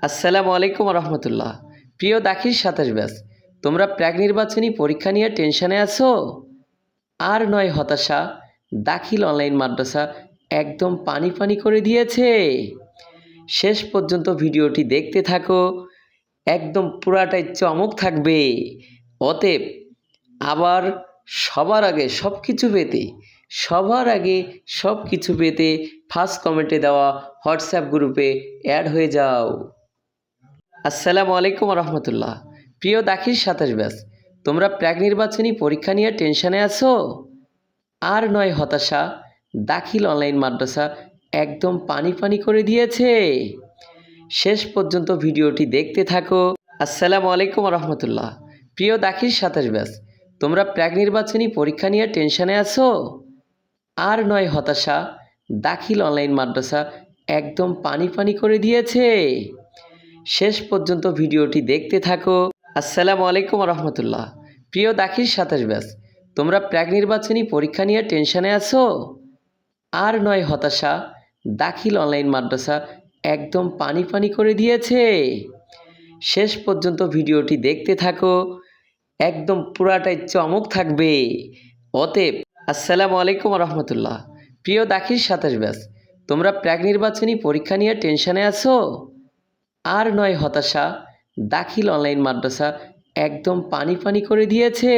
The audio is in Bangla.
আসসালামু আলাইকুম রহমতুল্লাহ। প্রিয় দাখিল ২৭ ব্যাচ, তোমরা প্রাক নির্বাচনী পরীক্ষা নিয়ে টেনশনে আছো? আর নয় হতাশা, দাখিল অনলাইন মাদ্রাসা একদম পানি পানি করে দিয়েছে। শেষ পর্যন্ত ভিডিওটি দেখতে থাকো, একদম পুরাটাই চমক থাকবে। অতএব আবার সবার আগে সব কিছু পেতে ফার্স্ট কমেন্টে দেওয়া হোয়াটসঅ্যাপ গ্রুপে অ্যাড হয়ে যাও। আসসালামু আলাইকুম রহমতুল্লাহ। প্রিয় দাখিল ২৭ ব্যাচ, তোমরা প্রাক নির্বাচনী পরীক্ষা নিয়ে টেনশনে আছো? আর নয় হতাশা, দাখিল অনলাইন মাদ্রাসা একদম পানি পানি করে দিয়েছে। শেষ পর্যন্ত ভিডিওটি দেখতে থাকো। আসসালামু আলাইকুম রহমতুল্লাহ। প্রিয় দাখিল ২৭ ব্যাচ, তোমরা প্রাক নির্বাচনী পরীক্ষা নিয়ে টেনশনে আছো? আর নয় হতাশা, দাখিল অনলাইন মাদ্রাসা একদম পানি পানি করে দিয়েছে। শেষ পর্যন্ত ভিডিওটি দেখতে থাকো। আসসালামু আলাইকুম রহমতুল্লাহ। প্রিয় দাখিল ২৭ ব্যাচ, তোমরা প্রাক নির্বাচনী পরীক্ষা নিয়ে টেনশনে আছো? আর নয় হতাশা, দাখিল অনলাইন মাদ্রাসা একদম পানি পানি করে দিয়েছে। শেষ পর্যন্ত ভিডিওটি দেখতে থাকো, একদম পুরাটাই চমক থাকবে। অতএব আসসালামু আলাইকুম রহমতুল্লাহ। প্রিয় দাখিল ২৭ ব্যাচ, তোমরা প্রাক নির্বাচনী পরীক্ষা নিয়ে টেনশনে আছো? আর নয় হতাশা, দাখিল অনলাইন মাদ্রাসা একদম পানি পানি করে দিয়েছে।